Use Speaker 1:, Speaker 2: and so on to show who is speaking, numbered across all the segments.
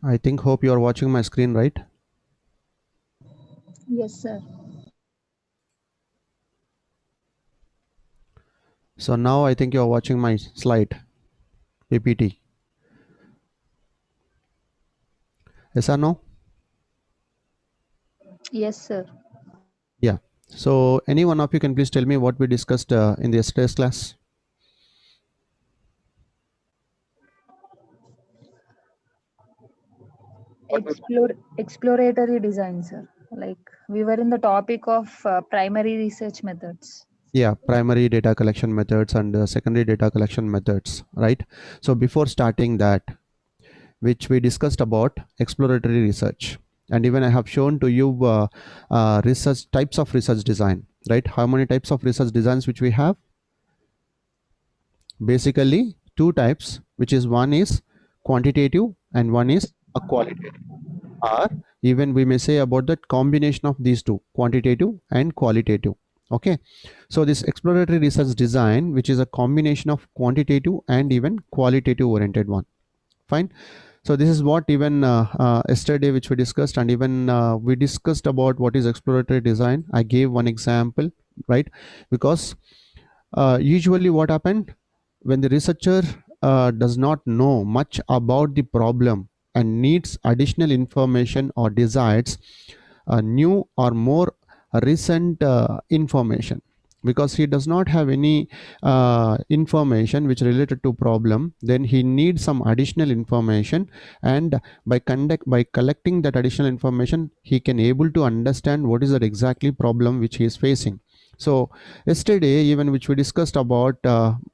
Speaker 1: I think hope you are watching my screen, right?
Speaker 2: Yes, sir.
Speaker 1: So now I think you are watching my slide, PPT. Yes or no?
Speaker 2: Yes, sir.
Speaker 1: Yeah. So any one of you can please tell me what we discussed in the yesterday's class?
Speaker 2: Exploratory design, sir. Like we were in the topic of primary research methods.
Speaker 1: Yeah, primary data collection methods and secondary data collection methods, right? So before starting that, which we discussed about exploratory research, and even I have shown to you research types of research design, right? How many types of research designs which we have? Basically two types, which is one is quantitative and one is a qualitative, or even we may say about the combination of these two, quantitative and qualitative. Okay, so this exploratory research design, which is a combination of quantitative and even qualitative oriented one. Fine. So this is what even yesterday which we discussed, and even we discussed about what is exploratory design. I gave one example, right? Because usually what happened when the researcher does not know much about the problem and needs additional information or desires new or more recent information, because he does not have any information which related to problem, then he needs some additional information, and by collecting that additional information he can able to understand what is that exactly problem which he is facing. So yesterday even which we discussed about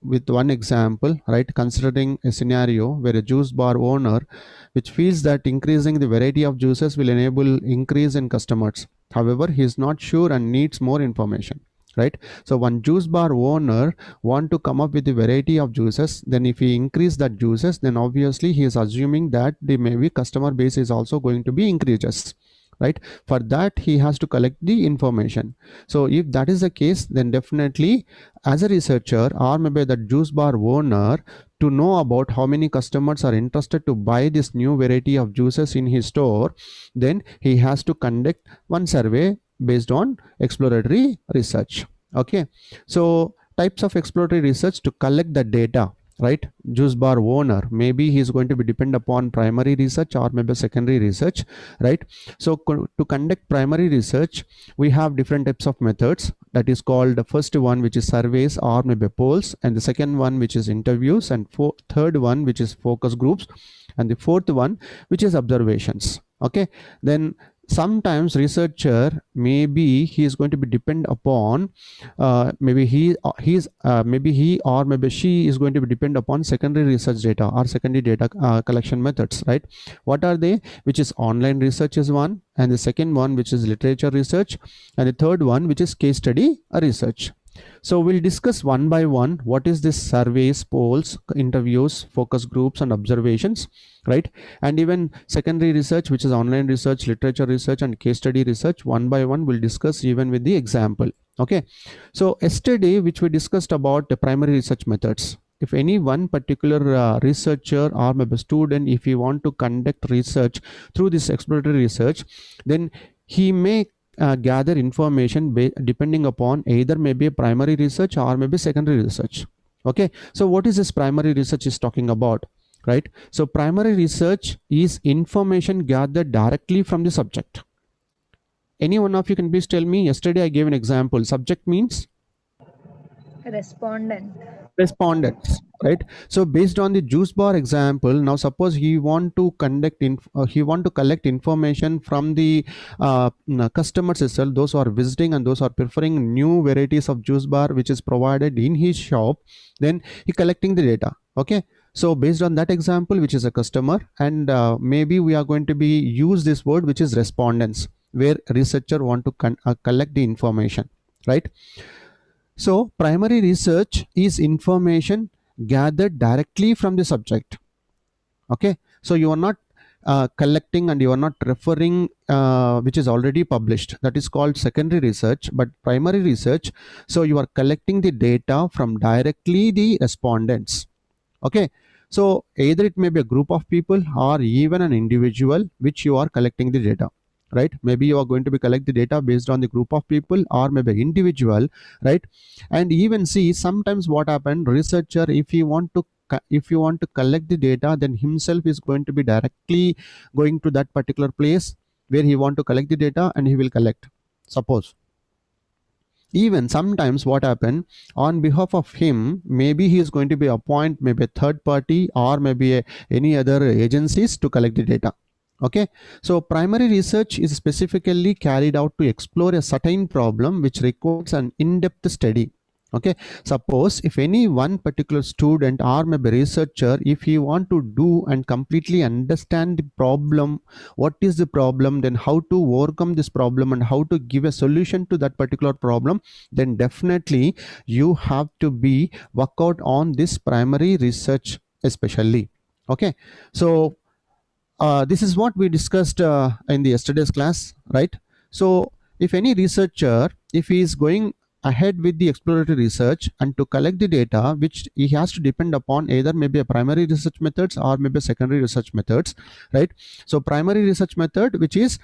Speaker 1: with one example, right, considering a scenario where a juice bar owner which feels that increasing the variety of juices will enable increase in customers. However, he is not sure and needs more information, right? So one juice bar owner want to come up with a variety of juices, then if he increase that juices, then obviously he is assuming that the maybe customer base is also going to be increases, right? For that he has to collect the information. So if that is the case, then definitely as a researcher or maybe the juice bar owner, to know about how many customers are interested to buy this new variety of juices in his store, then he has to conduct one survey based on exploratory research. Okay, so types of exploratory research to collect the data, right? Juice bar owner, maybe he is going to be depend upon primary research or maybe secondary research, right? So to conduct primary research, we have different types of methods. That is called the first one, which is surveys or maybe polls, and the second one which is interviews, and third one which is focus groups, and the fourth one which is observations. Okay, then sometimes researcher, maybe he is going to be depend upon maybe maybe he or maybe she is going to be depend upon secondary research data or secondary data collection methods, right? What are they? Which is online research is one, and the second one which is literature research, and the third one which is case study research. So we'll discuss one by one what is this: surveys, polls, interviews, focus groups, and observations, right? And even secondary research, which is online research, literature research, and case study research, one by one we'll discuss even with the example. Okay, so yesterday which we discussed about the primary research methods. If any one particular researcher or maybe student, if he want to conduct research through this exploratory research, then he may gather information depending upon either maybe a primary research or maybe secondary research. Okay, so what is this primary research is talking about, right? So primary research is information gathered directly from the subject. Any one of you can please tell me? Yesterday I gave an example. Subject means
Speaker 2: Respondent.
Speaker 1: respondents, right? So based on the juice bar example, now suppose he want to he want to collect information from the customers itself, those who are visiting and those who are preferring new varieties of juice bar which is provided in his shop, then he collecting the data. Okay, so based on that example, which is a customer, and maybe we are going to be use this word which is respondents, where researcher want to collect the information, right? So primary research is information gathered directly from the subject. Okay, so you are not collecting and you are not referring which is already published. That is called secondary research. But primary research, so you are collecting the data from directly the respondents. Okay, So either it may be a group of people or even an individual which you are collecting the data, right? Maybe you are going to be collect the data based on the group of people or maybe individual, right? And even see sometimes what happened, researcher, if you want to if you want to collect the data, then himself is going to be directly going to that particular place where he want to collect the data and he will collect, suppose. Even sometimes what happen, on behalf of him, maybe he is going to be appoint maybe a third party or maybe any other agencies to collect the data. Okay, so primary research is specifically carried out to explore a certain problem which requires an in-depth study. Okay, suppose if any one particular student or maybe researcher, if he want to do and completely understand the problem, what is the problem, then how to overcome this problem and how to give a solution to that particular problem, then definitely you have to be work out on this primary research especially. Okay, so this is what we discussed in the yesterday's class, right? So if any researcher, if he is going ahead with the exploratory research and to collect the data, which he has to depend upon either maybe a primary research methods or maybe secondary research methods, right? So primary research method, which is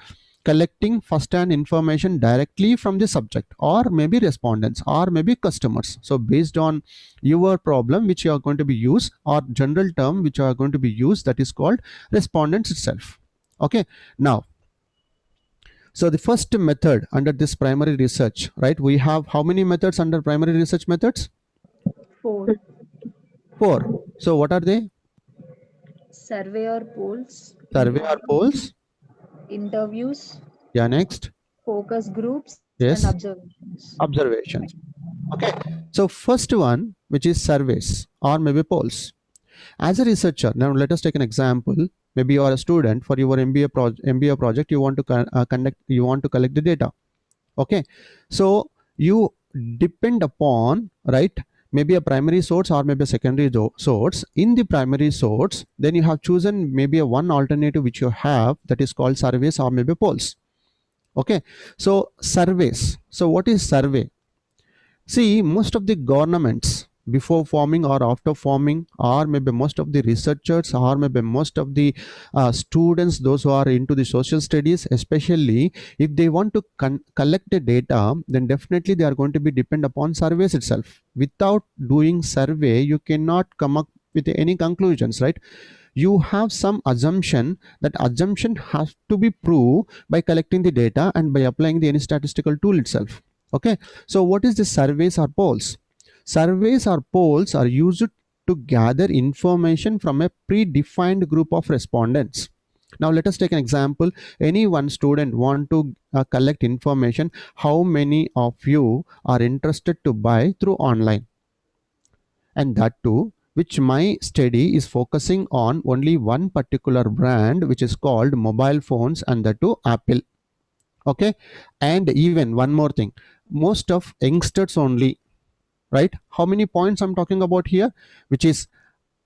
Speaker 1: collecting first-hand information directly from the subject or maybe respondents or maybe customers. So based on your problem which you are going to be used, or general term which you are going to be used, that is called respondents itself. Okay, now, so the first method under this primary research, right? We have how many methods under primary research methods?
Speaker 2: 4.
Speaker 1: 4. So what are they?
Speaker 2: Survey or polls,
Speaker 1: Survey or polls.
Speaker 2: interviews,
Speaker 1: Yeah, next.
Speaker 2: focus groups, and
Speaker 1: Yes,
Speaker 2: observations.
Speaker 1: observations. Okay, so first one, which is surveys or maybe polls. As a researcher, now let us take an example. Maybe you are a student for your MBA project. You want to conduct, you want to collect the data. Okay, so you depend upon, right, maybe a primary source or maybe a secondary source. In the primary source, then you have chosen maybe a one alternative which you have, that is called surveys or maybe polls. Okay, so surveys. So what is survey? See, most of the governments before forming or after forming, or maybe most of the researchers, or maybe most of the students, those who are into the social studies, especially if they want to collect the data, then definitely they are going to be depend upon surveys itself. Without doing survey, you cannot come up with any conclusions, right? You have some assumption, that assumption has to be proved by collecting the data and by applying the any statistical tool itself. Okay, so what is the surveys or polls? Surveys or polls are used to gather information from a predefined group of respondents. Now let us take an example. Any one student want to collect information, how many of you are interested to buy through online, and that too which my study is focusing on only one particular brand, which is called mobile phones, and that too Apple. Okay, and even one more thing, most of youngsters only, right? How many points I'm talking about here? Which is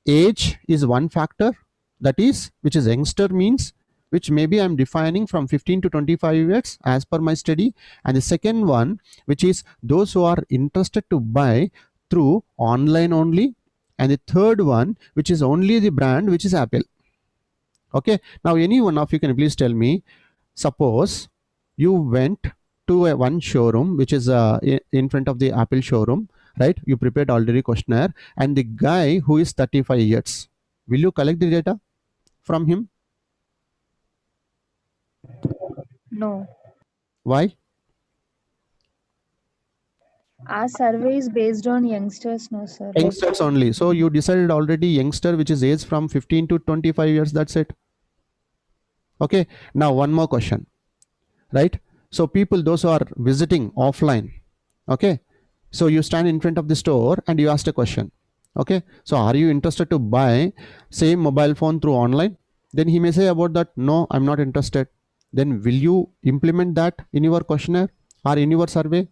Speaker 1: age is one factor, that is which is youngster means, which maybe I'm defining from 15 to 25 years as per my study. And the second one, which is those who are interested to buy through online only. And the third one, which is only the brand, which is Apple. Okay, now any one of you can please tell me, suppose you went to a one showroom which is in front of the Apple showroom, right? You prepared already questionnaire, and the guy who is 35 years, will you collect the data from him?
Speaker 2: No.
Speaker 1: Why?
Speaker 2: Our survey is based on youngsters, no, sir. Like,
Speaker 1: Youngsters only. So you decided already youngster, which is age from 15 to 25 years, that's it. Okay, now one more question, right? So people, those who are visiting offline, okay, so you stand in front of the store and you ask a question. Okay, so are you interested to buy same mobile phone through online? Then he may say about that, no, I'm not interested. Then will you implement that in your questionnaire or in your survey?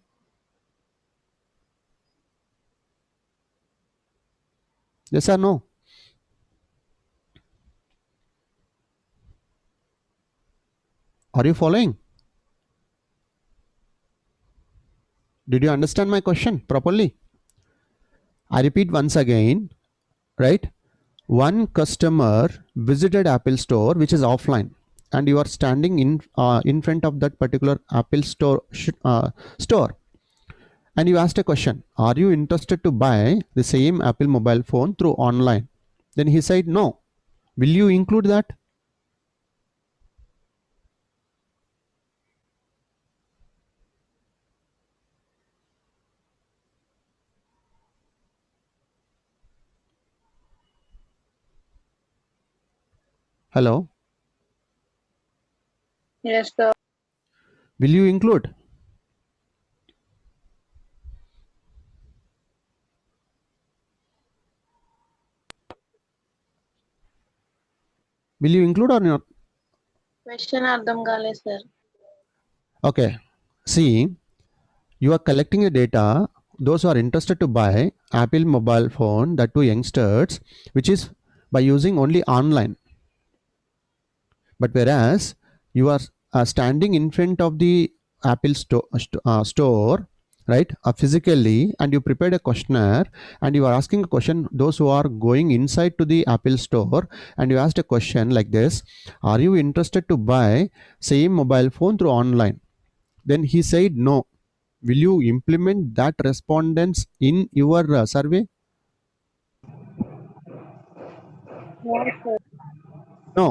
Speaker 1: Yes or no? Are you following? Did you understand my question properly? I repeat once again, right? one customer visited Apple Store, which is offline, and you are standing in front of that particular Apple store, and you asked a question: are you interested to buy the same Apple mobile phone through online? Then he said no. Will you include that? Hello?
Speaker 3: Yes, sir.
Speaker 1: Will you include? Will you include or not?
Speaker 3: Question అర్థం కాలేదు sir.
Speaker 1: Okay. See, you are collecting the data. Those who are interested to buy Apple mobile phone, that to youngsters, which is by using only online. But whereas you are standing in front of the Apple store, right, physically, and you prepared a questionnaire, and you are asking a question, those who are going inside to the Apple store, and you asked a question like this: are you interested to buy same mobile phone through online? Then he said no. Will you implement that respondents in your survey?
Speaker 3: Yes, sir.
Speaker 1: No,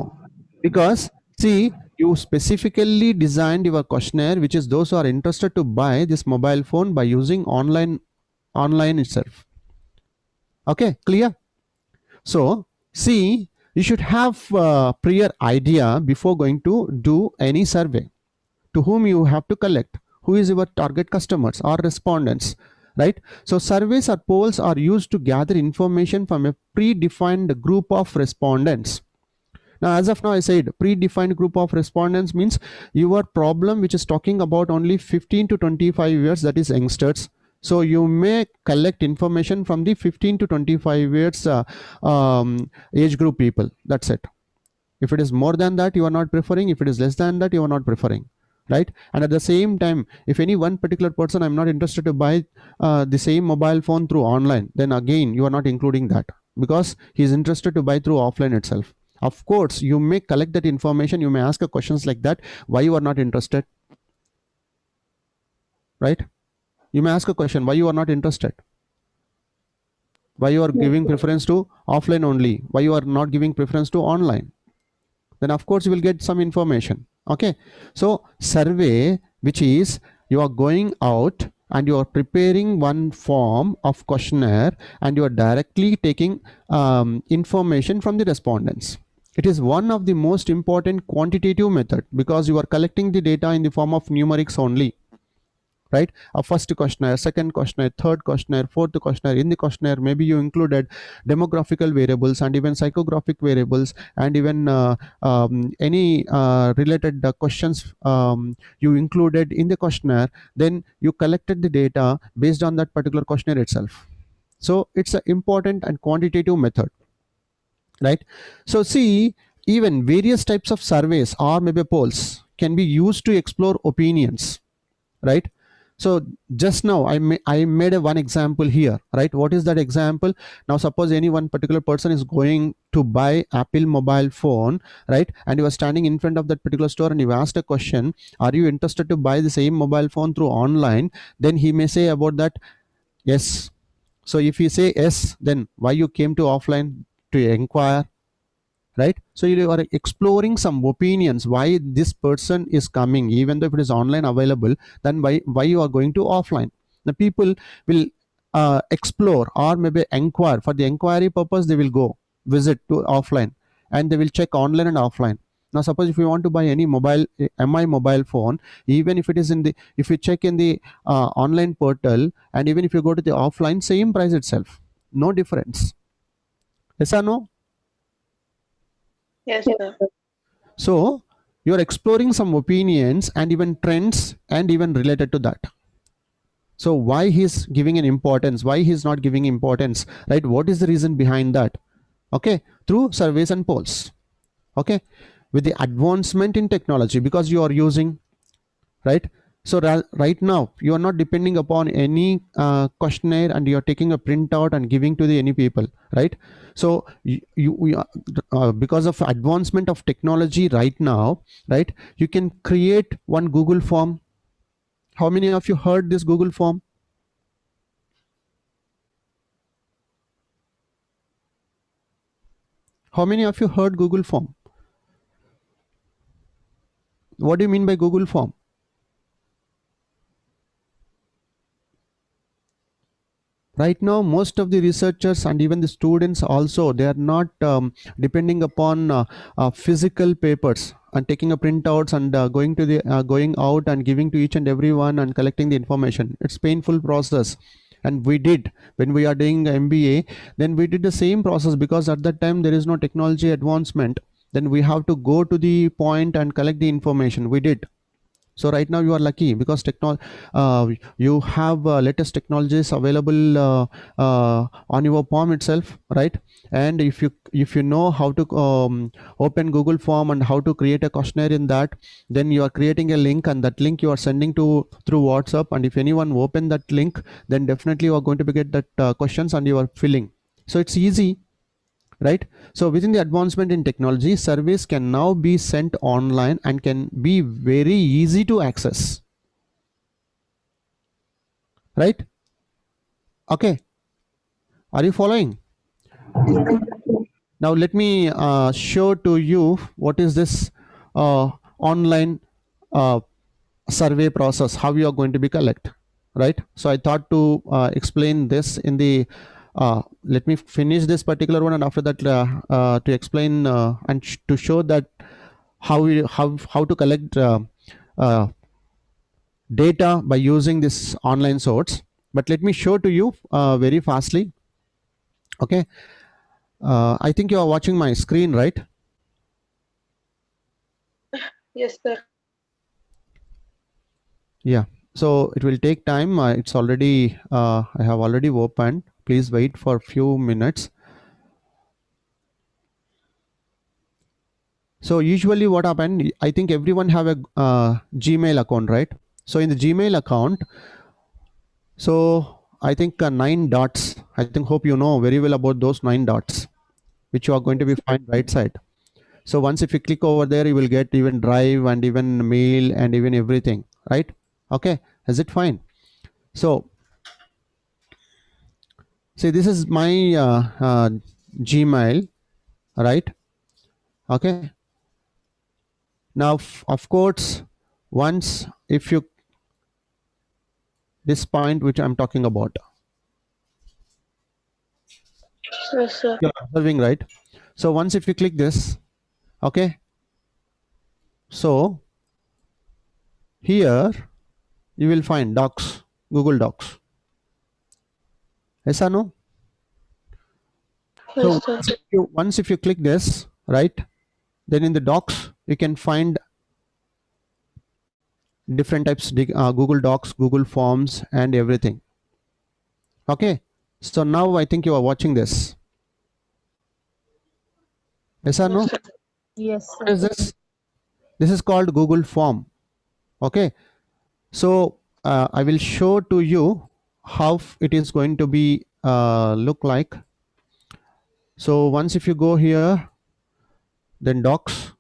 Speaker 1: because see, you specifically designed your questionnaire, which is those who are interested to buy this mobile phone by using online itself. Okay, clear? So see, you should have prior idea before going to do any survey, to whom you have to collect, who is your target customers or respondents, right? So surveys or polls are used to gather information from a predefined group of respondents. Now, as of now, I said predefined group of respondents means your problem, which is talking about only 15 to 25 years, that is youngsters. So you may collect information from the 15 to 25 years age group people. That's it. If it is more than that, you are not preferring. If it is less than that, you are not preferring, right? And at the same time, if any one particular person, I'm not interested to buy the same mobile phone through online, then again you are not including that, because he is interested to buy through offline itself. Of course, you may collect that information. You may ask a questions like that: why you are not interested, right? You may ask a question: why you are not interested, why you are giving preference to offline only, why you are not giving preference to online. Then of course you will get some information. Okay, so survey, which is you are going out and you are preparing one form of questionnaire, and you are directly taking information from the respondents. It is one of the most important quantitative method, because you are collecting the data in the form of numerics only, right? A first questionnaire, second questionnaire, third questionnaire, fourth questionnaire. In the questionnaire, maybe you included demographical variables and even psychographic variables, and even any related questions you included in the questionnaire. Then you collected the data based on that particular questionnaire itself. So it's an important and quantitative method, right? So see, even various types of surveys or maybe polls can be used to explore opinions, right? So just now I made a one example here, right? What is that example? Now suppose any one particular person is going to buy Apple mobile phone, right? And you are standing in front of that particular store, and you asked a question: are you interested to buy the same mobile phone through online? Then he may say about that, yes. So if you say yes, then why you came to offline to inquire, right? So you are exploring some opinions why this person is coming, even though if it is online available, then why you are going to offline. The people will explore or maybe inquire. For the inquiry purpose, they will go visit to offline, and they will check online and offline. Now suppose if you want to buy any mi mobile phone, even if it is in the, if you check in the online portal, and even if you go to the offline, same price itself, no difference. Yes or no?
Speaker 3: Yes, sir.
Speaker 1: So you're exploring some opinions and even trends and even related to that. So why he's giving an importance, why he's not giving importance, right? What is the reason behind that? Okay, through surveys and polls. Okay, with the advancement in technology, because you are using, right, So right now you are not depending upon any questionnaire and you are taking a printout and giving to the any people, right? So because of advancement of technology right now, right, you can create one Google form. How many of you heard this Google form? How many of you heard Google form? What do you mean by Google form? Right now most of the researchers and even the students also, they are not depending upon physical papers and taking a printouts and going out and giving to each and everyone and collecting the information. It's painful process. And we did, when we are doing MBA, then we did the same process, because at that time there is no technology advancement. Then we have to go to the point and collect the information. We did. So right now you are lucky, because you have latest technologies available on your palm itself, right? And if you know how to open Google form and how to create a questionnaire in that, then you are creating a link, and that link you are sending to through WhatsApp, and if anyone open that link, then definitely you are going to get that questions and you are filling. So it's easy, right? So within the advancement in technology, surveys can now be sent online and can be very easy to access, right? Okay, are you following? Now let me show to you what is this online survey process, how you are going to be collect, right? So I thought to explain this in the let me finish this particular one, and after that to explain and to show that how to collect uh, data by using this online source. But let me show to you very fastly. Okay, I think you are watching my screen, right?
Speaker 3: Yes, sir.
Speaker 1: Yeah, so it will take time. It's already I have already opened. Please wait for a few minutes. So usually what happened, I think everyone have a Gmail account, right? So in the Gmail account, so I think 9 dots, I think, hope you know very well about those 9 dots, which you are going to be find right side. So once if you click over there, you will get even Drive and even mail and even everything, right? Okay, is it fine? So see, this is my Gmail, right? Okay, now of course, once if you this point which I'm talking about,
Speaker 3: Yes, sir.
Speaker 1: you're observing, right? So once if you click this, okay, so here you will find Docs, Google Docs. Yes or no? So
Speaker 3: Yes, sir.
Speaker 1: once if you click this, right, then in the Docs you can find different types, Google Docs, Google Forms, and everything. Okay, so now I think you are watching this. Yes or no?
Speaker 3: Yes, sir.
Speaker 2: Yes,
Speaker 1: What is this? This is called Google Form. Okay, so I will show to you how it is going to be look like. So once if you go here, then Docs,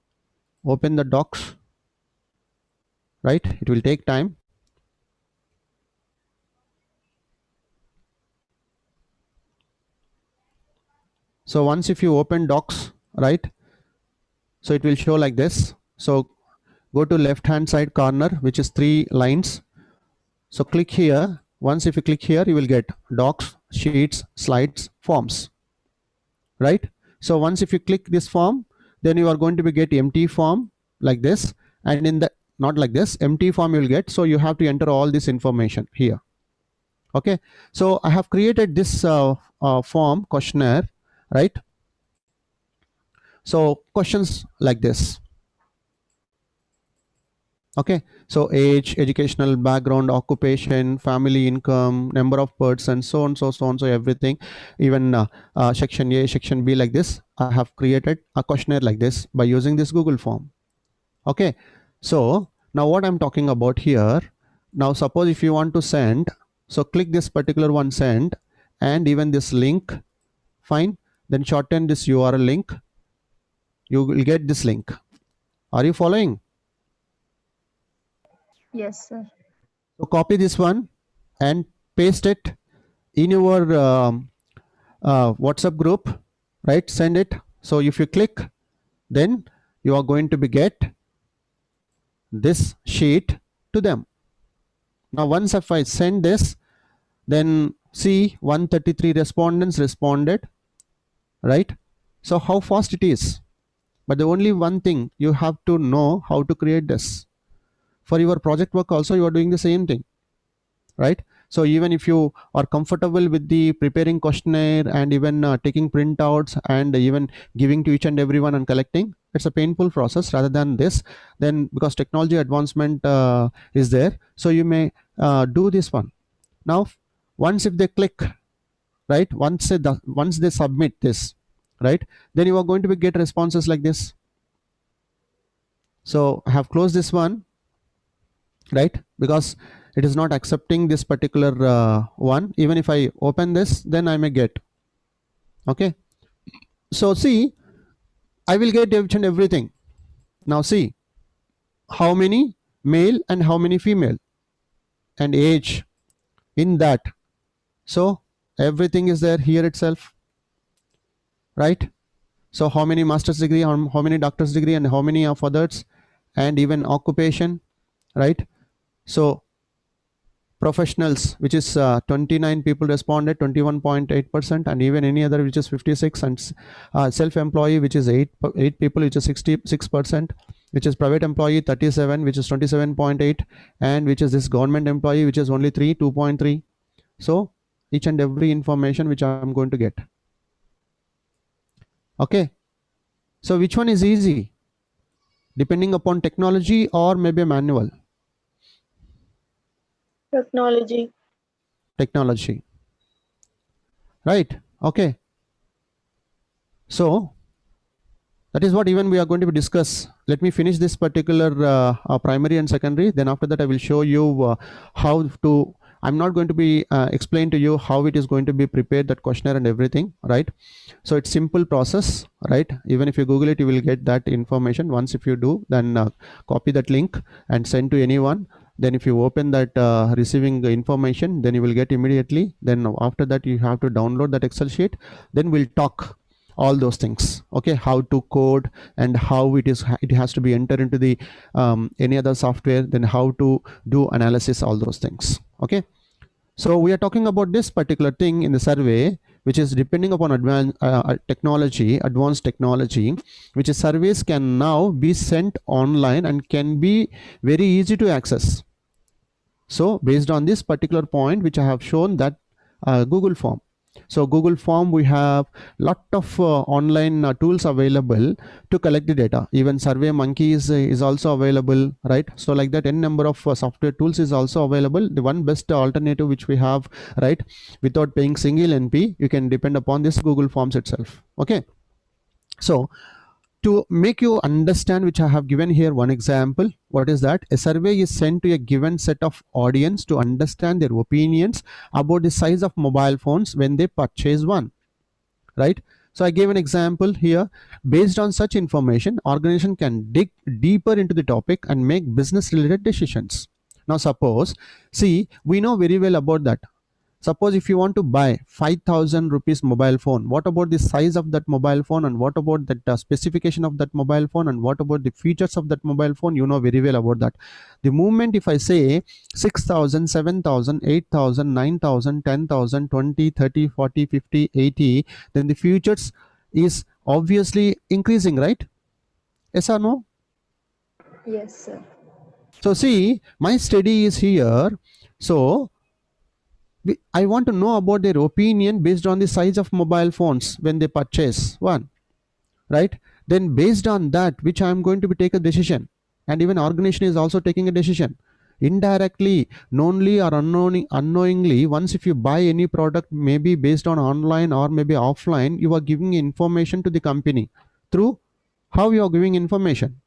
Speaker 1: open the Docs, right? It will take time. So once if you open Docs, right, so it will show like this. So go to left hand side corner, which is 3 lines. So click here. Once if you click here, you will get Docs, Sheets, Slides, Forms, right? So once if you click this form, then you are going to be get empty form like this, and in the not like this, empty form you will get. So you have to enter all this information here. Okay, so I have created this form questionnaire, right? So questions like this. Okay, so age, educational background, occupation, family income, number of persons, so on, so everything, even section A, section B, like this. I have created a questionnaire like this by using this Google form. Okay, so now what I'm talking about here, Now suppose if you want to send, so click this particular one, send, and even this link, fine, then shorten this URL link, you will get this link. Are you following?
Speaker 2: Yes, sir.
Speaker 1: So copy this one and paste it in your WhatsApp group, right? Send it. So if you click, then you are going to be get this sheet to them. Now once if I send this, then see 133 respondents responded, right? So how fast it is. But the only one thing, you have to know how to create this. For your project work also you are doing the same thing, right? So even if you are comfortable with the preparing questionnaire and even taking printouts and even giving to each and everyone and collecting, it's a painful process. Rather than this, then because technology advancement is there, so you may do this one. Now once if they click, right, once they submit this, right, then you are going to be get responses like this. So I have closed this one, right, because it is not accepting this particular one. Even if I open this, then I may get. Okay, so see, I will get each and everything. Now see how many male and how many female and age in that. So everything is there here itself, right? So how many master's degree, how many doctor's degree, and how many of others, and even occupation, right? So professionals, which is 29 people responded, 21.8%, and even any other which is 56, and self-employee, which is 8 people, which is 66%, which is private employee 37, which is 27.8, and which is this government employee, which is only 2.3. So each and every information which I'm going to get. Okay, so which one is easy, depending upon technology or maybe a manual? Technology, right? Okay, so that is what even we are going to discuss. Let me finish this particular primary and secondary, then after that I will show you how to, I'm not going to be explain to you how it is going to be prepared, that questionnaire and everything, right? So it's simple process, right? Even if you Google it, you will get that information. Once if you do, then copy that link and send to anyone. Then if you open that receiving the information, then you will get immediately. Then after that you have to download that Excel sheet. Then we'll talk all those things. Okay, how to code and how it has to be entered into the any other software, then how to do analysis, all those things. Okay, so we are talking about this particular thing in the survey, which is depending upon advanced technology, which is surveys can now be sent online and can be very easy to access. So based on this particular point, which I have shown, that Google form. So Google form, we have lot of online tools available to collect the data. Even Survey Monkey is also available, right? So like that, n number of software tools is also available. The one best alternative which we have, right, without paying single NP, you can depend upon this Google Forms itself. Okay, so to make you understand, which I have given here one example. What is that? A survey is sent to a given set of audience to understand their opinions about the size of mobile phones when they purchase one, right? So I gave an example here. Based on such information, organization can dig deeper into the topic and make business related decisions. Now suppose, see, we know very well about that. Suppose if you want to buy 5,000 rupees mobile phone, what about the size of that mobile phone, and what about that specification of that mobile phone, and what about the features of that mobile phone? You know very well about that. The moment if I say 6,000, 7,000, 8,000, 9,000, 10,000, 20, 30, 40, 50, 80, then the features is obviously increasing, right? Yes or no?
Speaker 2: Yes, sir.
Speaker 1: So see, my study is here. So I want to know about their opinion based on the size of mobile phones when they purchase one, right? Then based on that, which I am going to be take a decision, and even organization is also taking a decision. Indirectly, knowingly or unknowingly, once if you buy any product, maybe based on online or maybe offline, you are giving information to the company through how you are giving information.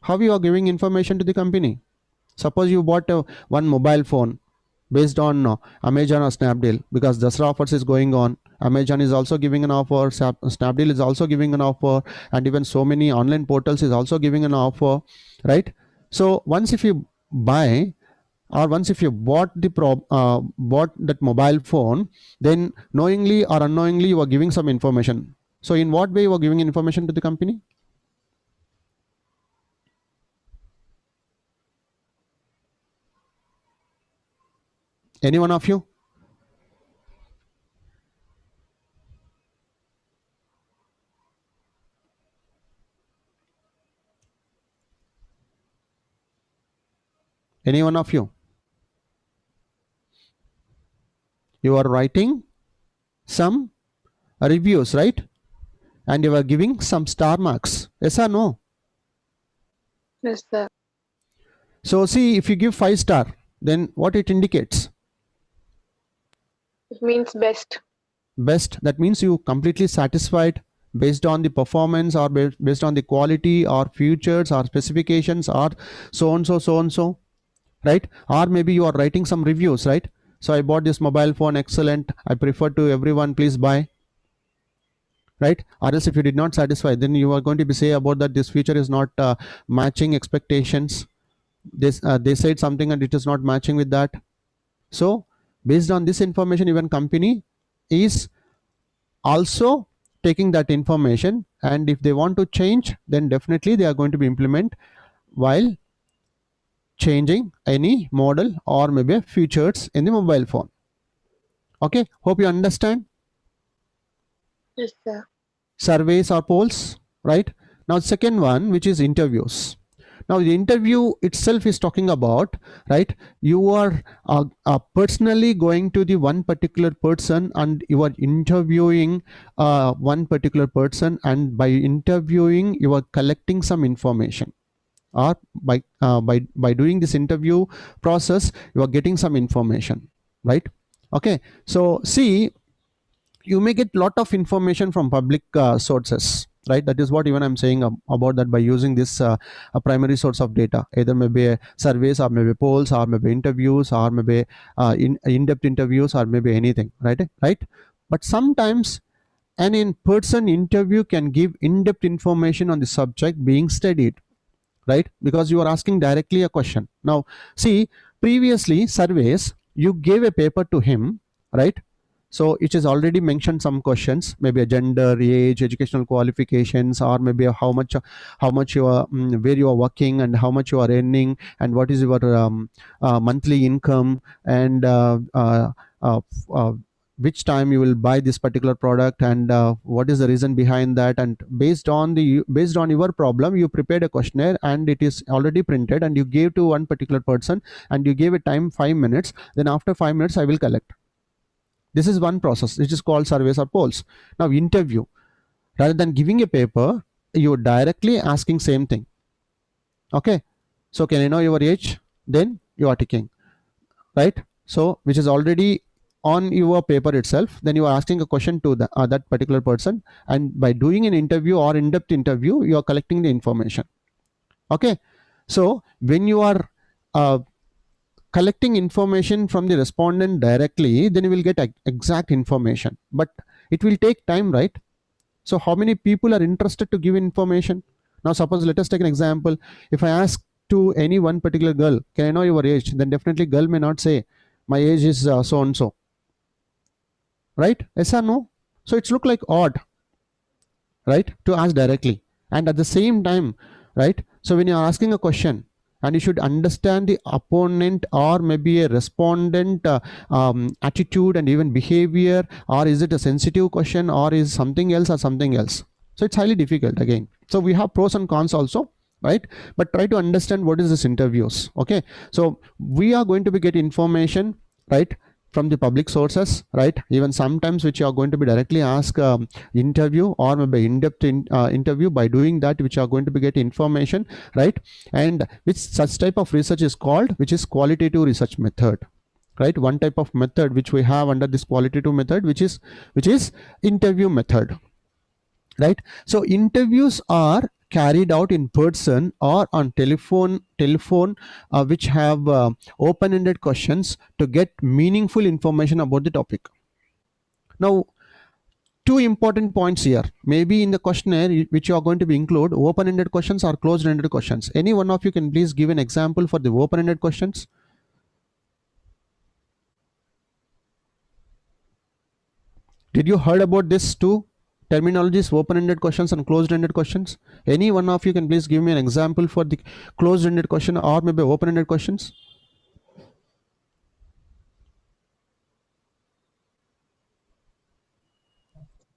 Speaker 1: how you are giving information to the company? Suppose you bought one mobile phone based on Amazon or Snapdeal, because Dasra offers is going on. Amazon is also giving an offer, Snapdeal is also giving an offer, and even so many online portals is also giving an offer, right? So once if you buy, or once if you bought that mobile phone, then knowingly or unknowingly you are giving some information. So in what way you are giving information to the company? Any one of you? Any one of you? You are writing some reviews, right? And you are giving some star marks. Yes or no?
Speaker 3: Yes, sir.
Speaker 1: So see, if you give 5 star, then what it indicates?
Speaker 3: It means best.
Speaker 1: Best. That means you completely satisfied based on the performance, or based on the quality or features or specifications, or so and so, right? Or maybe you are writing some reviews, right? So I bought this mobile phone, excellent, I prefer to everyone, please buy, right? Or else if you did not satisfy, then you are going to be say about that this feature is not matching expectations. They said something and it is not matching with that. So based on this information, even company is also taking that information, and if they want to change, then definitely they are going to be implement while changing any model or maybe features in the mobile phone. Okay, hope you understand.
Speaker 3: Yes, sir.
Speaker 1: Surveys or polls, right? Now second one, which is interviews. Now the interview itself is talking about, right, you are personally going to the one particular person and you are interviewing one particular person, and by interviewing you are collecting some information, or by doing this interview process you are getting some information, right? Okay, so see, you may get lot of information from public sources, right? That is what even I'm saying about that, by using this a primary source of data, either maybe surveys or maybe polls or maybe interviews or maybe in-depth interviews or maybe anything, right? But sometimes an in-person interview can give in-depth information on the subject being studied, right? Because you are asking directly a question. Now see, previously surveys, you gave a paper to him, right? So it is already mentioned some questions, maybe a gender, age, educational qualifications, or maybe how much you are, where you are working, and how much you are earning, and what is your monthly income, and which time you will buy this particular product, and what is the reason behind that. And based on your problem, you prepared a questionnaire and it is already printed, and you gave to one particular person, and you gave a time 5 minutes. Then after 5 minutes I will collect. This is one process which is called surveys or polls. Now interview, rather than giving a paper, you're directly asking same thing. Okay, so can I know your age? Then you are ticking, right? So which is already on your paper itself. Then you are asking a question to that particular person, and by doing an interview or in-depth interview, you are collecting the information. Okay, so when you are collecting information from the respondent directly, then you will get exact information, but it will take time, right? So how many people are interested to give information? Now suppose, let us take an example. If I ask to any one particular girl, can I know your age? Then definitely girl may not say my age is so and so, right? Yes or no? So it's look like odd, right, to ask directly. And at the same time, right, so when you're asking a question, and you should understand the opponent or maybe a respondent attitude and even behavior, or is it a sensitive question, or is something else, so it's highly difficult again. So we have pros and cons also, right? But try to understand what is this interviews. Okay, so we are going to be get information, right, from the public sources, right? Even sometimes which you are going to be directly ask interview or maybe in-depth interview. By doing that, which are going to be get information, right? And which such type of research is called, which is qualitative research method, right? One type of method which we have under this qualitative method, which is interview method, right? So interviews are carried out in person or on telephone which have open-ended questions to get meaningful information about the topic. Now, two important points here. Maybe in the questionnaire which you are going to be include open-ended questions or closed-ended questions. Any one of you can please give an example for the open-ended questions? Did you heard about this two terminologies, open-ended questions and closed-ended questions? Any one of you can please give me an example for the closed-ended question or maybe open-ended questions?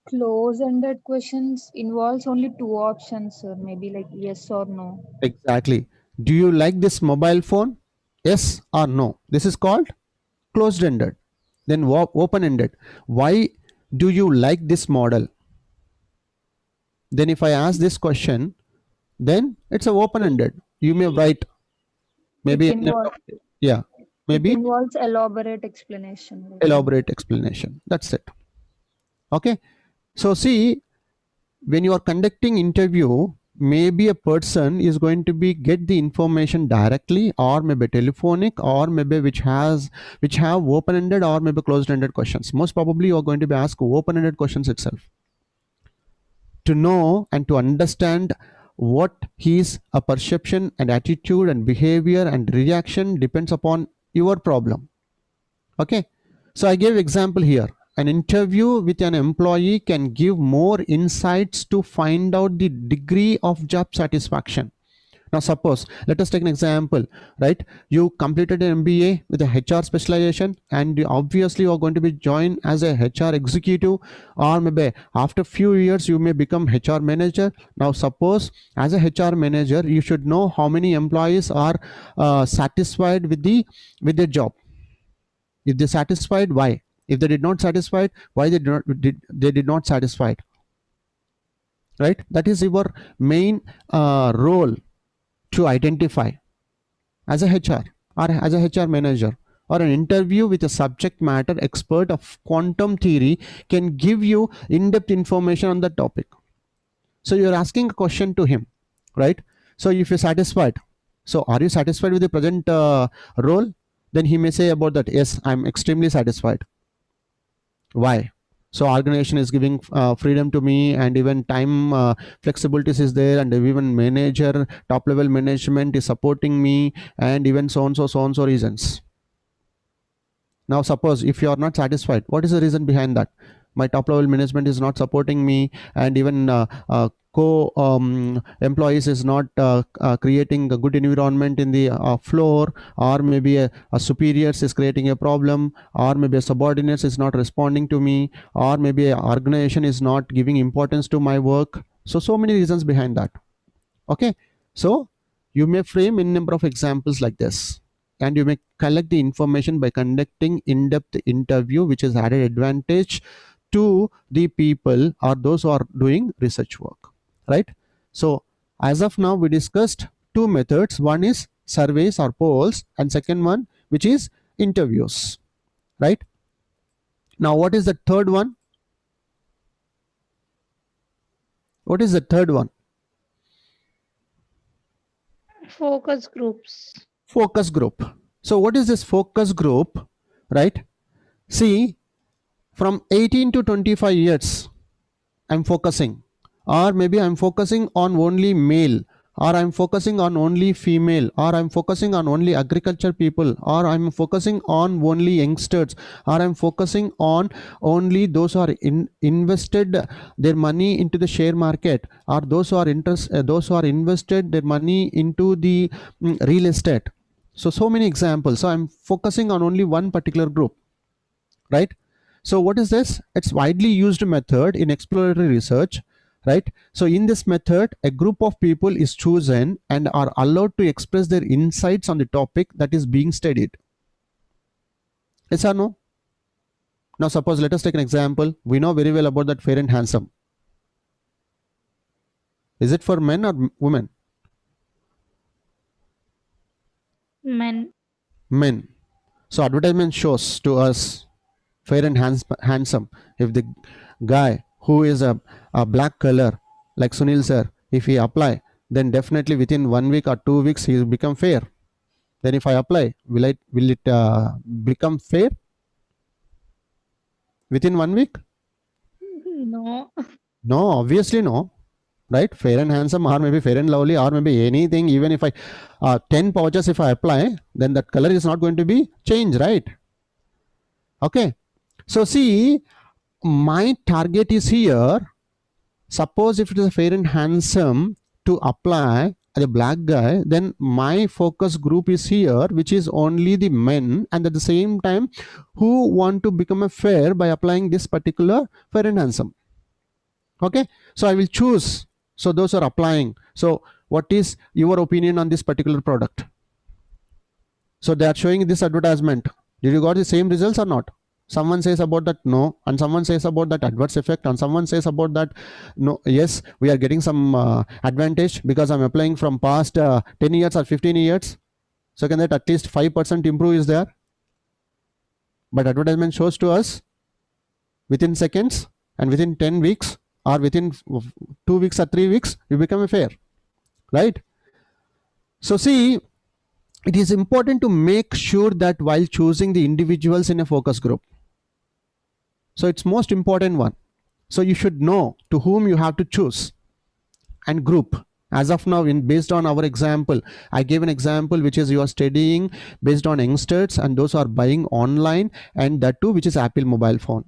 Speaker 2: Close-ended questions involves only two options, sir. Maybe like yes or no.
Speaker 1: Exactly. Do you like this mobile phone? Yes or no? This is called closed-ended. Then open-ended. Why do you like this model? Then if I ask this question, then it's a open-ended. You may write maybe
Speaker 2: It involves
Speaker 1: yeah, maybe
Speaker 2: elaborate explanation.
Speaker 1: elaborate explanation. That's it. Okay. So see, when you are conducting interview, maybe a person is going to be get the information directly or maybe telephonic or maybe which have open-ended or maybe closed-ended questions. Most probably you are going to be asked open-ended questions itself to know and to understand what his a perception and attitude and behavior and reaction depends upon your problem. Okay, so I gave example here. An interview with an employee can give more insights to find out the degree of job satisfaction. Now suppose, let us take an example, right? You completed an MBA with a HR specialization and obviously you are going to be joined as a HR executive, or maybe after few years you may become HR manager. Now suppose as a HR manager you should know how many employees are satisfied with their job. If they satisfied, why? If they did not satisfied, why they did not satisfied, right? That is your main role to identify as a HR or as a HR manager. Or an interview with a subject matter expert of quantum theory can give you in-depth information on the topic. So you're asking a question to him, right? So if you're satisfied, so are you satisfied with the present role? Then he may say about that, yes, I'm extremely satisfied. Why? So organization is giving freedom to me, and even time flexibilities is there, and even manager, top level management is supporting me, and even so and so reasons. Now suppose if you are not satisfied, what is the reason behind that? My top level management is not supporting me, and even co employees is not creating a good environment in the floor, or maybe a superiors is creating a problem, or maybe a subordinates is not responding to me, or maybe a organization is not giving importance to my work. So many reasons behind that. Okay, so you may frame in number of examples like this, and you may collect the information by conducting in-depth interview, which is added advantage to the people or those who are doing research work, right? So as of now we discussed two methods. One is surveys or polls, and second one which is interviews, right? Now what is the third one? What is the third one?
Speaker 3: Focus groups.
Speaker 1: Focus group. So what is this focus group, right? See, from 18 to 25 years I'm focusing, or maybe I'm focusing on only male, or I'm focusing on only female, or I'm focusing on only agriculture people, or I'm focusing on only youngsters, or I'm focusing on only those who are invested their money into the share market, or those who are invested their money into the real estate. So many examples. So I'm focusing on only one particular group, right? So what is this? It's widely used method in exploratory research, right? So in this method, a group of people is chosen and are allowed to express their insights on the topic that is being studied. Yes or no? Now suppose, let us take an example. We know very well about that Fair and Handsome. Is it for men or women?
Speaker 3: Men.
Speaker 1: Men. So advertisement shows to us Fair and Handsome. If the guy who is a black color like Sunil sir, if he apply, then definitely within 1 week or 2 weeks he will become fair. Then if I apply, will it become fair within 1 week?
Speaker 3: No.
Speaker 1: No, obviously no, right? Fair and handsome, or maybe fair and lovely, or maybe anything. Even if I 10 pouches if I apply, then that color is not going to be changed, right? Okay, so see, my target is here. Suppose if it is a fair and handsome to apply the black guy, then my focus group is here, which is only the men, and at the same time who want to become a fair by applying this particular fair and handsome. Okay, so I will choose. So those are applying. So what is your opinion on this particular product? So they are showing this advertisement. Did you got the same results or not? Someone says about that no, and someone says about that adverse effect, and someone says about that no, yes, we are getting some advantage because I'm applying from past 10 years or 15 years. So can that at least 5% improve is there? But advertisement shows to us within seconds and within 10 weeks or within 2 weeks or 3 weeks, you become a fair, right? So see, it is important to make sure that while choosing the individuals in a focus group, so it's most important one. So you should know to whom you have to choose and group. As of now, based on our example, I gave an example which is you are studying based on youngsters and those are buying online, and that too which is Apple mobile phone.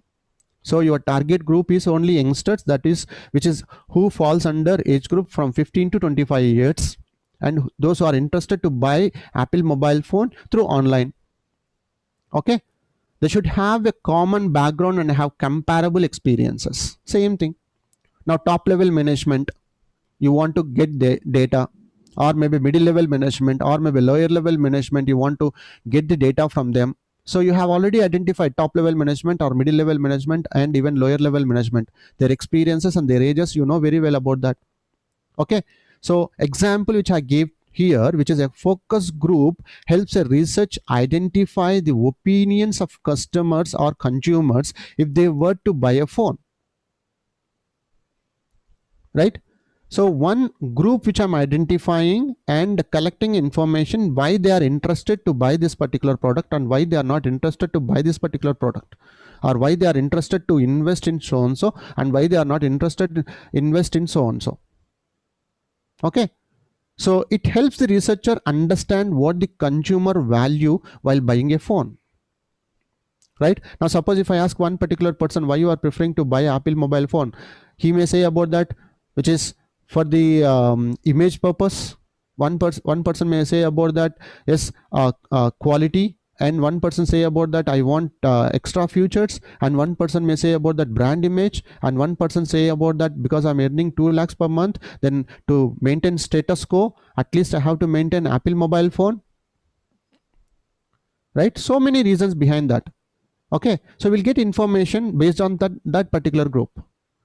Speaker 1: So your target group is only youngsters, that is which is who falls under age group from 15 to 25 years, and those who are interested to buy Apple mobile phone through online. Okay, they should have a common background and have comparable experiences. Same thing. Now top level management, you want to get the data, or maybe middle level management, or maybe lower level management, you want to get the data from them. So you have already identified top level management or middle level management and even lower level management, their experiences and their ages, you know very well about that. Okay, so example which I gave here, which is a focus group, helps a research identify the opinions of customers or consumers if they were to buy a phone, right? So one group which I'm identifying and collecting information why they are interested to buy this particular product and why they are not interested to buy this particular product, or why they are interested to invest in so and so and why they are not interested to invest in so and so. Okay, so it helps the researcher understand what the consumer value while buying a phone. Right now, suppose if I ask one particular person why you are preferring to buy Apple mobile phone, he may say about that which is for the image purpose. One person may say about that yes, quality, and one person say about that I want extra features, and one person may say about that brand image, and one person say about that because I'm earning 2 lakhs per month, then to maintain status quo at least I have to maintain Apple mobile phone, right? So many reasons behind that. Okay, so we'll get information based on that particular group.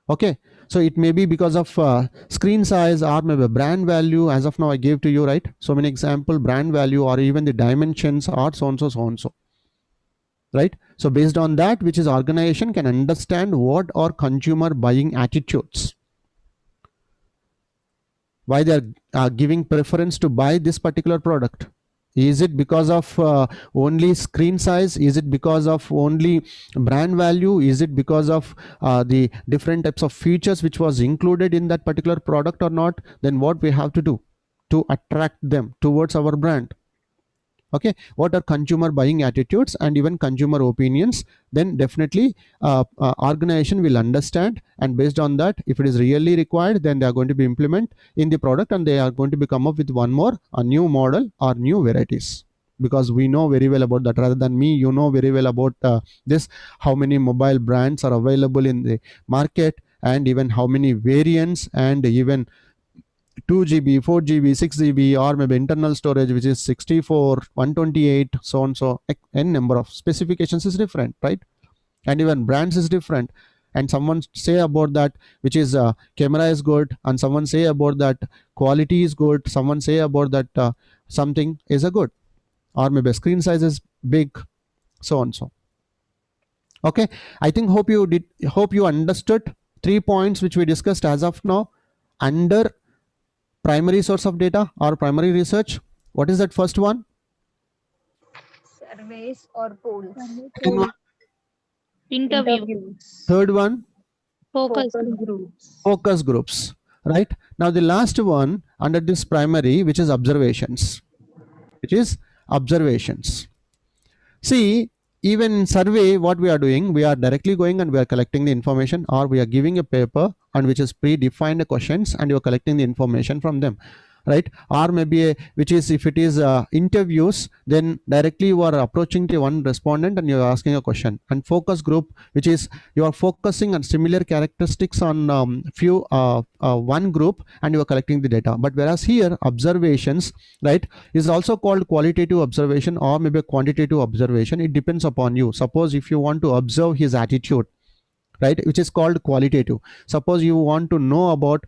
Speaker 1: Okay, so it may be because of screen size or maybe brand value. As of now I gave to you, right, so many example, brand value or even the dimensions or so and so, right? So based on that, which is organization can understand what are consumer buying attitudes, why they are giving preference to buy this particular product. Is it because of only screen size? Is it because of only brand value? Is it because of the different types of features which was included in that particular product or not? Then what we have to do to attract them towards our brand? Okay, what are consumer buying attitudes and even consumer opinions? Then definitely organization will understand, and based on that, if it is really required, then they are going to be implement in the product, and they are going to be come up with one more a new model or new varieties, because we know very well about that. Rather than me, you know very well about this, how many mobile brands are available in the market, and even how many variants, and even 2 GB, 4 GB, 6 GB, or maybe internal storage which is 64, 128, so on. So n number of specifications is different, right? And even brands is different, and someone say about that which is camera is good, and someone say about that quality is good, someone say about that something is a good, or maybe screen size is big, so on. So okay, I think hope you understood 3 points which we discussed as of now under primary source of data or primary research? What is that first one?
Speaker 2: Surveys or polls.
Speaker 1: Second one.
Speaker 3: Interview.
Speaker 1: Third one,
Speaker 3: Focus.
Speaker 2: Groups.
Speaker 1: focus groups, right? Now the last one under this primary, which is observations, See, even in survey, what we are doing, we are directly going and we are collecting the information, or we are giving a paper and which is predefined questions and you are collecting the information from them, right? Or maybe which is, if it is interviews, then directly you are approaching the one respondent and you are asking a question. And focus group, which is you are focusing on similar characteristics on one group and you are collecting the data. But whereas here observations, right, is also called qualitative observation or maybe quantitative observation. It depends upon you. Suppose if you want to observe his attitude, right, which is called qualitative. Suppose you want to know about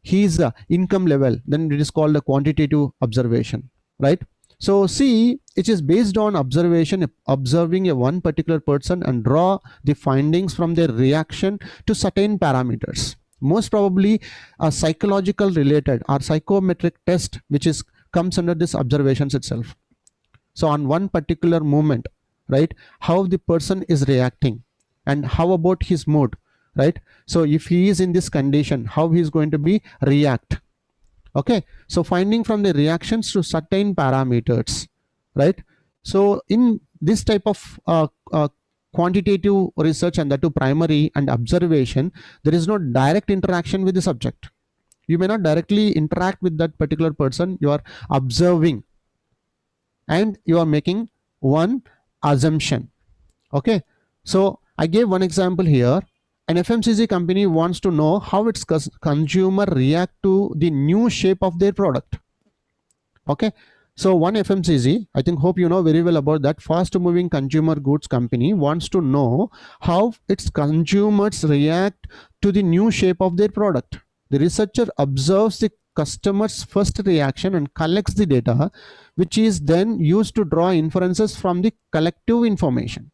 Speaker 1: his income level, then it is called a quantitative observation, right? So see, it is based on observation, observing a one particular person and draw the findings from their reaction to certain parameters, most probably a psychological related or psychometric test, which is comes under this observations itself. So on one particular moment, right, how the person is reacting and how about his mood, right? So if he is in this condition, how he is going to be react. Okay, so finding from the reactions to certain parameters, right? So in this type of quantitative research, and that to primary and observation, there is no direct interaction with the subject. You may not directly interact with that particular person. You are observing and you are making one assumption. Okay, so I gave one example here. An FMCG company wants to know how its consumer react to the new shape of their product. Okay, so one FMCG, I think, hope you know very well about that, fast moving consumer goods company wants to know how its consumers react to the new shape of their product. The researcher observes the customer's first reaction and collects the data, which is then used to draw inferences from the collective information.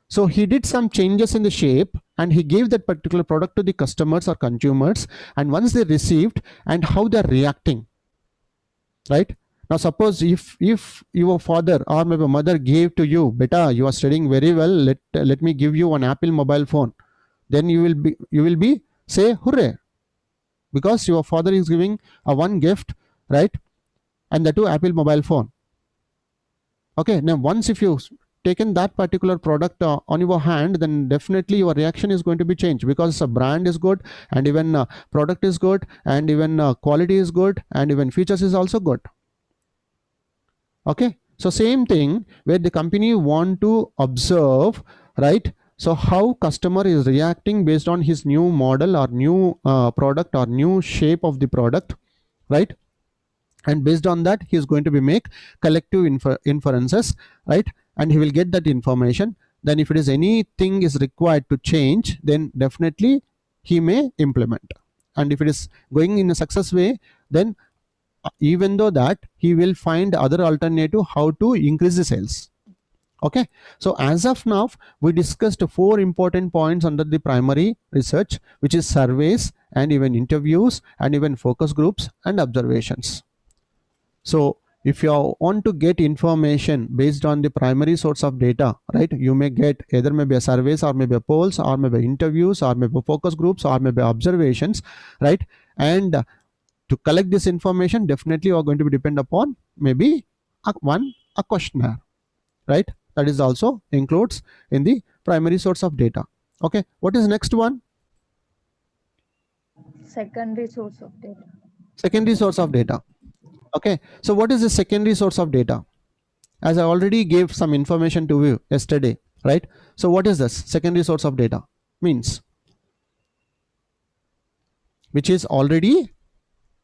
Speaker 1: So he did some changes in the shape and he gave that particular product to the customers or consumers, and once they received and how they're reacting, right? Now suppose if your father or maybe mother gave to you, beta, you are studying very well, let me give you an Apple mobile phone, then you will be say hooray, because your father is giving a one gift, right? And the two Apple mobile phone. Okay, now once if you taken that particular product on your hand, then definitely your reaction is going to be changed, because the brand is good and even product is good and even quality is good and even features is also good. Okay, so same thing where the company want to observe, right? So how customer is reacting based on his new model or new product or new shape of the product, right? And based on that, he is going to be make collective inferences, right? And he will get that information. Then if it is anything is required to change, then definitely he may implement. And if it is going in a success way, then even though that, he will find other alternative how to increase the sales. Okay, so as of now, we discussed 4 important points under the primary research, which is surveys and even interviews and even focus groups and observations. So if you want to get information based on the primary source of data, right, you may get either maybe a surveys or maybe a polls or maybe interviews or maybe focus groups or maybe observations, right? And to collect this information, definitely you are going to be depend upon maybe a questionnaire, right? That is also includes in the primary source of data. Okay, what is next one?
Speaker 2: Secondary source of data.
Speaker 1: Secondary source of data. Okay, so what is the secondary source of data? As I already gave some information to you yesterday, right? So what is this secondary source of data? Means which is already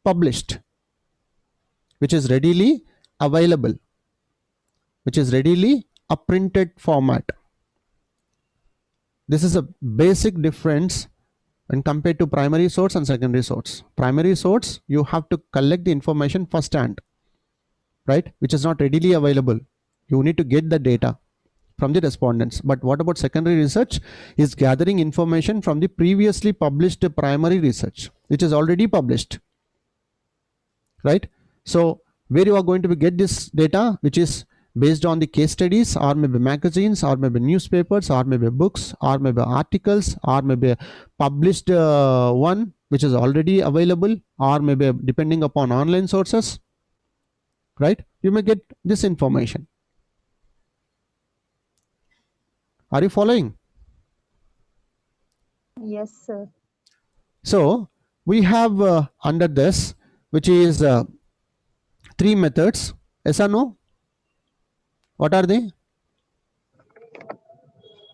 Speaker 1: published, which is readily available, which is readily a printed format. This is a basic difference when compared to primary source and secondary source. Primary source, you have to collect the information first hand, right, which is not readily available. You need to get the data from the respondents. But what about secondary research? Is gathering information from the previously published primary research, which is already published. right? So where you are going to get this data, which is based on the case studies, or maybe magazines, or maybe newspapers, or maybe books, or maybe articles, or maybe published one which is already available, or maybe depending upon online sources, right? You may get this information. Are you following?
Speaker 2: Yes, sir.
Speaker 1: So we have under this, which is 3 methods. Yes or no? What are they?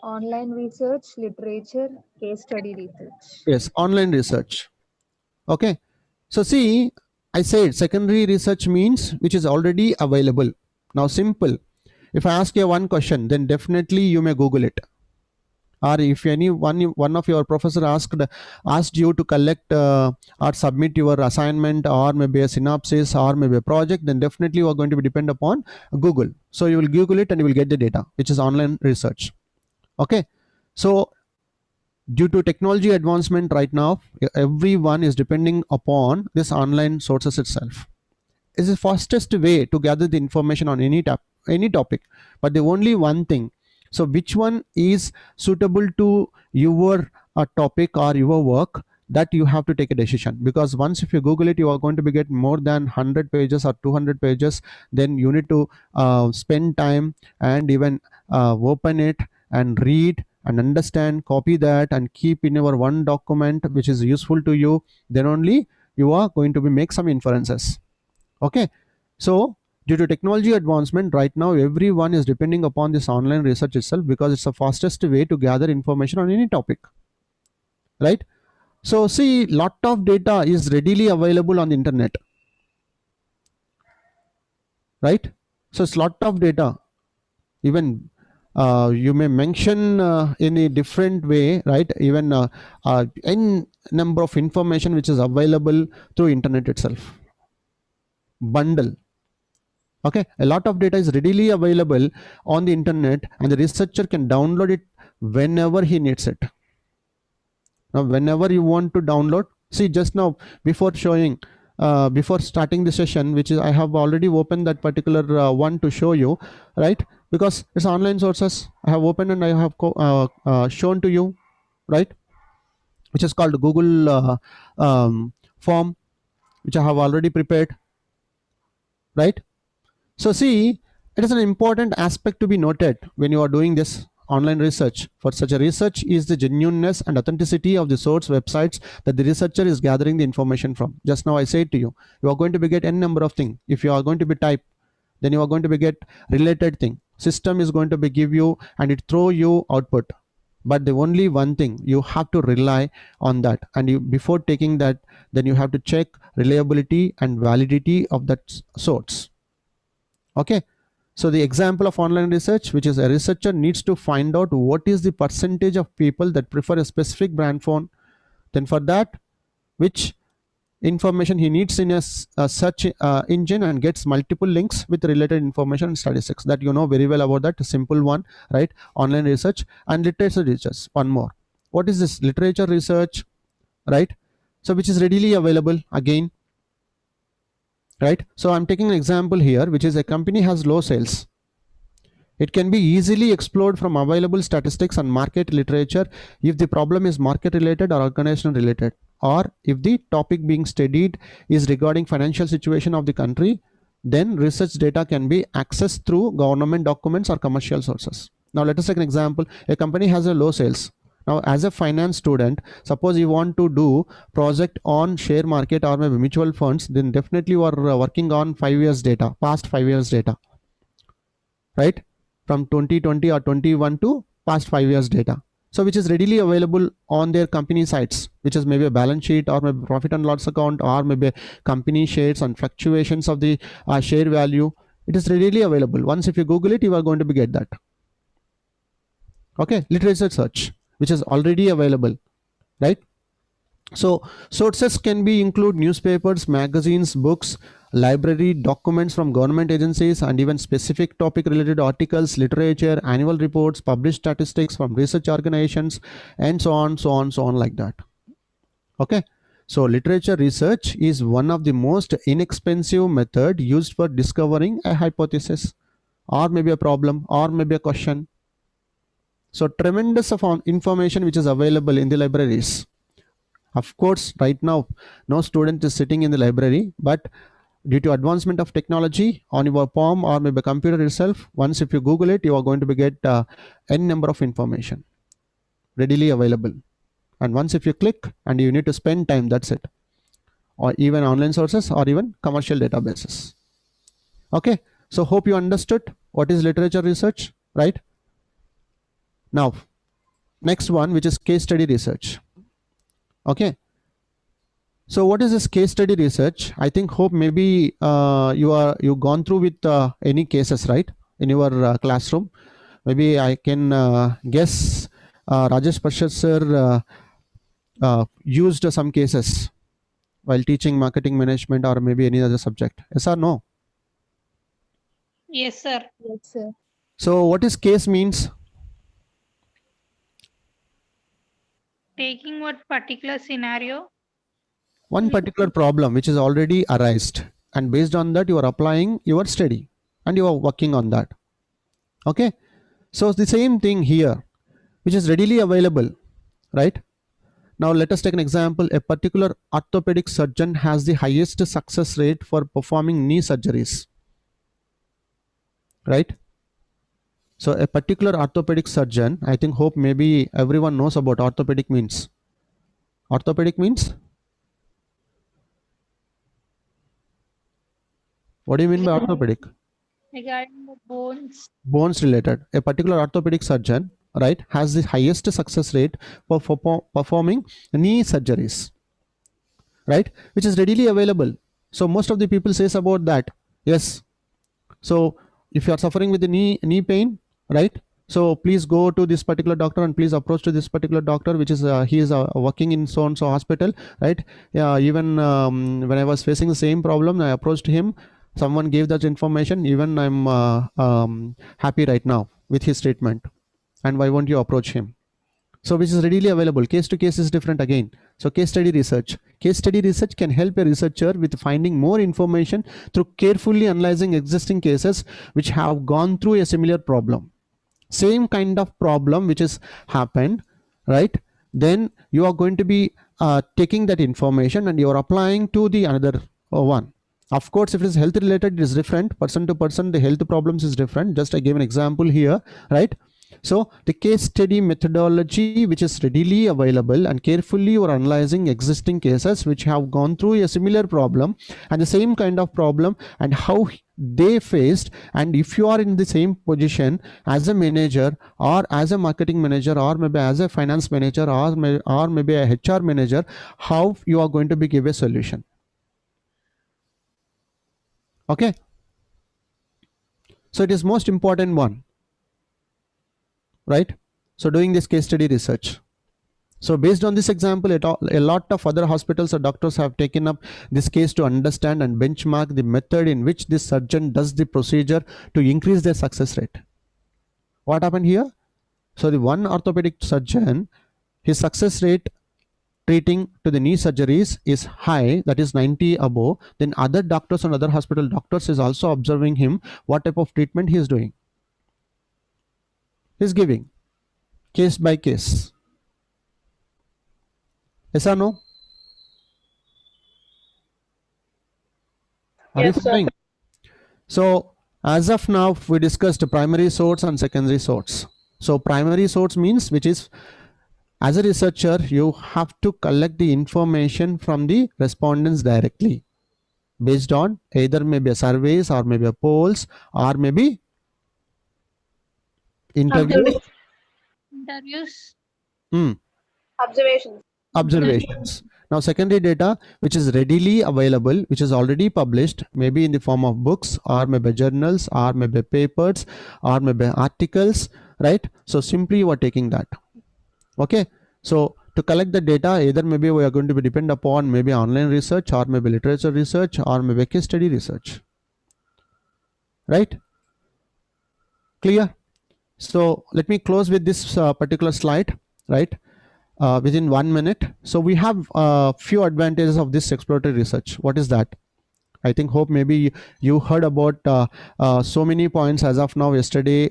Speaker 2: Online research, literature, case study research.
Speaker 1: Yes, online research. Okay. So see, I said secondary research means which is already available. Now simple. If I ask you one question, then definitely you may Google it. Or if one of your professor asked you to collect or submit your assignment, or maybe a synopsis, or maybe a project, then definitely you are going to be depend upon Google. So you will Google it and you will get the data, which is online research. Okay. So due to technology advancement right now, everyone is depending upon this online sources itself. It's the fastest way to gather the information on any topic, but the only one thing, so which one is suitable to your topic or your work, that you have to take a decision. Because once if you Google it, you are going to be get more than 100 pages or 200 pages, then you need to spend time and even open it and read and understand, copy that and keep in your one document which is useful to you. Then only you are going to be make some inferences. Okay. So due to technology advancement right now, everyone is depending upon this online research itself, because it's the fastest way to gather information on any topic, right? So see, lot of data is readily available on the internet, right? So it's lot of data. Even you may mention in a different way, right? Even n number of information which is available through internet itself. Bundle. Okay, a lot of data is readily available on the internet, and the researcher can download it whenever he needs it. Now whenever you want to download, see, just now before showing before starting the session, which is I have already opened that particular one to show you, right? Because it's online sources, I have opened and I have shown to you, right? Which is called Google form, which I have already prepared, right? So see, it is an important aspect to be noted when you are doing this online research. For such a research is the genuineness and authenticity of the source websites that the researcher is gathering the information from. Just now I said to you, you are going to be get n number of things. If you are going to be type, then you are going to be get related thing. System is going to be give you and it throw you output. But the only one thing, you have to rely on that, and you before taking that, then you have to check reliability and validity of that source. Okay. So the example of online research, which is a researcher needs to find out what is the percentage of people that prefer a specific brand phone. Then for that, which information he needs in a search engine, and gets multiple links with related information and statistics. That you know very well about that simple one, right? Online research. And literature research, one more. What is this literature research, right? So which is readily available again, right? So I'm taking an example here, which is a company has low sales. It can be easily explored from available statistics and market literature if the problem is market related or organizational related, or if the topic being studied is regarding financial situation of the country. Then research data can be accessed through government documents or commercial sources. Now let us take an example. A company has a low sales. Now as a finance student, suppose you want to do project on share market or maybe mutual funds, then definitely you are working on 5 years data, past 5 years data, right? From 2020 or 21 to past 5 years data. So which is readily available on their company sites, which is maybe a balance sheet or maybe profit and loss account, or maybe company shares and fluctuations of the share value. It is readily available. Once if you Google it, you are going to be get that. Okay. Literature search, which is already available, right? So sources can be include newspapers, magazines, books, library documents from government agencies, and even specific topic related articles, literature, annual reports, published statistics from research organizations, and so on like that. Okay. So literature research is one of the most inexpensive method used for discovering a hypothesis or maybe a problem or maybe a question. So tremendous of information which is available in the libraries. Of course, right now, no student is sitting in the library, but due to advancement of technology on your palm or maybe computer itself, once if you Google it, you are going to be get n number of information readily available. And once if you click and you need to spend time, that's it. Or even online sources or even commercial databases. Okay, so hope you understood what is literature research, right? Now, next one, which is case study research. Okay, so what is this case study research? I think hope maybe you gone through with any cases, right, in your classroom. Maybe I can guess Rajesh Parshad sir used some cases while teaching marketing management or maybe any other subject. Yes or no?
Speaker 3: Yes, sir.
Speaker 2: Yes, sir.
Speaker 1: So what is case means?
Speaker 3: Taking what particular scenario?
Speaker 1: One particular problem which is already arised, and based on that you are applying your study and you are working on that. Okay, so the same thing here, which is readily available, right? Now let us take an example. A particular orthopedic surgeon has the highest success rate for performing knee surgeries, right? So a particular orthopedic surgeon, I think hope maybe everyone knows about orthopedic means. Orthopedic means, what do you mean by orthopedic?
Speaker 3: Regarding the bones.
Speaker 1: Bones related. A particular orthopedic surgeon, right, has the highest success rate for performing knee surgeries, right, which is readily available. So most of the people says about that. Yes, so if you are suffering with the knee pain, right, so please go to this particular doctor and please approach to this particular doctor, which is he is working in so and so hospital, right? Yeah, even when I was facing the same problem, I approached him, someone gave that information, even I'm happy right now with his treatment. And why won't you approach him? So which is readily available. Case to case is different again. So case study research can help a researcher with finding more information through carefully analyzing existing cases which have gone through a similar problem, same kind of problem which has happened, right? Then you are going to be taking that information and you are applying to the another one. Of course, if it is health related, it is different. Person to person, the health problems is different. Just I gave an example here, right? So the case study methodology, which is readily available, and carefully you are analyzing existing cases which have gone through a similar problem and the same kind of problem and how they faced. And if you are in the same position as a manager or as a marketing manager or maybe as a finance manager or maybe a HR manager, how you are going to be give a solution. Okay, so it is most important one, right? So doing this case study research. So based on this example, a lot of other hospitals or doctors have taken up this case to understand and benchmark the method in which this surgeon does the procedure to increase their success rate. What happened here? So the one orthopedic surgeon, his success rate treating to the knee surgeries is high, that is 90 above. Then other doctors and other hospital doctors is also observing him, what type of treatment he is doing. He is giving case by case. Yes or no? Are
Speaker 4: Yes,
Speaker 1: you
Speaker 4: sir.
Speaker 1: following? So as of now, we discussed primary source and secondary source. So primary source means, which is, as a researcher, you have to collect the information from the respondents directly based on either maybe a surveys or maybe a polls or maybe interviews.
Speaker 3: Interviews.
Speaker 4: Observations.
Speaker 1: Observations. Now secondary data, which is readily available, which is already published, maybe in the form of books or maybe journals or maybe papers or maybe articles, right? So simply you are taking that. Okay, so to collect the data, either maybe we are going to be depend upon maybe online research or maybe literature research or maybe case study research, right? Clear? So let me close with this particular slide, right? within 1 minute. So we have a few advantages of this exploratory research. What is that? I think hope maybe you heard about so many points as of now, yesterday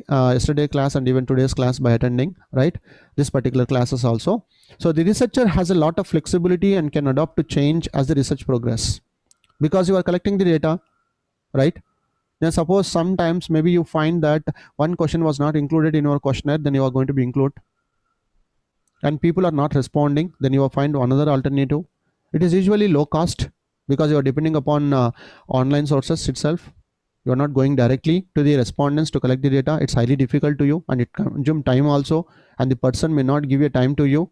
Speaker 1: class and even today's class by attending, right? This particular classes also. So the researcher has a lot of flexibility and can adapt to change as the research progress, because you are collecting the data, right? Then suppose sometimes maybe you find that one question was not included in your questionnaire, then you are going to be included, and people are not responding, then you will find another alternative. It is usually low cost because you are depending upon online sources itself. You are not going directly to the respondents to collect the data. It's highly difficult to you, and it consumes time also, and the person may not give you time to you,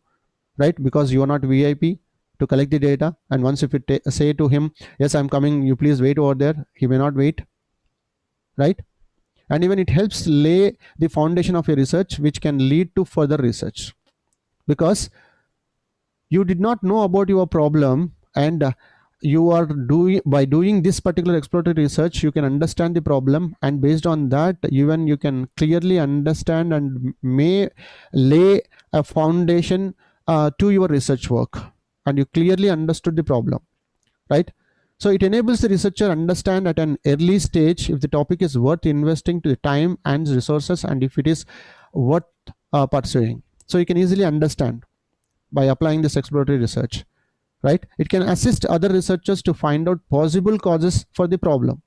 Speaker 1: right? Because you are not VIP to collect the data. And once if you say to him, yes, I'm coming, you please wait over there, he may not wait, right? And even it helps lay the foundation of your research, which can lead to further research, because you did not know about your problem, and you are doing this particular exploratory research, you can understand the problem, and based on that even you can clearly understand and may lay a foundation to your research work, and you clearly understood the problem, right? So it enables the researcher understand at an early stage if the topic is worth investing to the time and resources, and if it is worth pursuing. So you can easily understand by applying this exploratory research, right? It can assist other researchers to find out possible causes for the problem,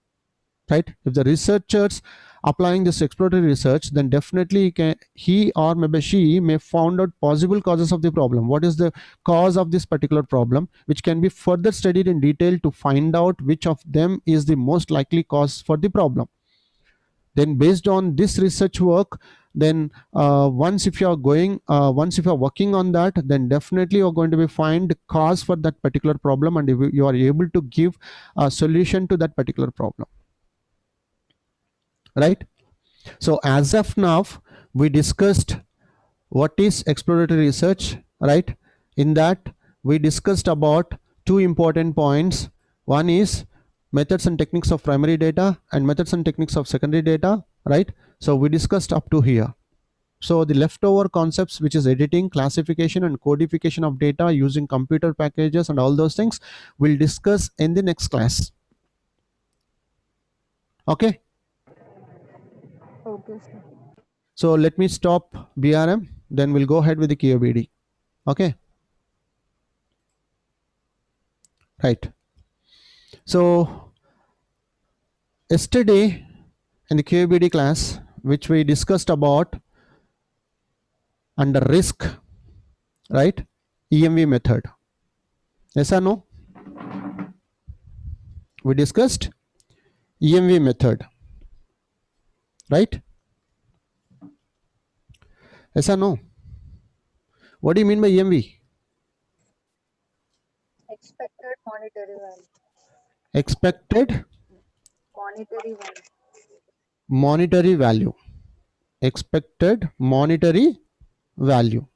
Speaker 1: right? If the researchers applying this exploratory research, then definitely he or maybe she may found out possible causes of the problem. What is the cause of this particular problem, which can be further studied in detail to find out which of them is the most likely cause for the problem. Then based on this research work, then once if you are working on that, then definitely you are going to be find cause for that particular problem, and you are able to give a solution to that particular problem, right? So as of now, we discussed what is exploratory research, right? In that we discussed about two important points. One is methods and techniques of primary data and methods and techniques of secondary data, right? So we discussed up to here. So the leftover concepts, which is editing, classification and codification of data using computer packages and all those things, we'll discuss in the next class. Okay,
Speaker 2: Okay, sir.
Speaker 1: so let me stop BRM, then we'll go ahead with the QABD. Okay, right. So yesterday in the QABD class, which we discussed about under risk, right? EMV method. Yes or no? We discussed EMV method, right? Yes or no? What do you mean by EMV?
Speaker 2: Expected monetary value.
Speaker 1: Expected
Speaker 2: Monetary value.
Speaker 1: monetary value. Expected monetary value.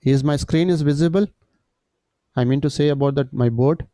Speaker 1: Is my screen is visible? I mean to say about that my board.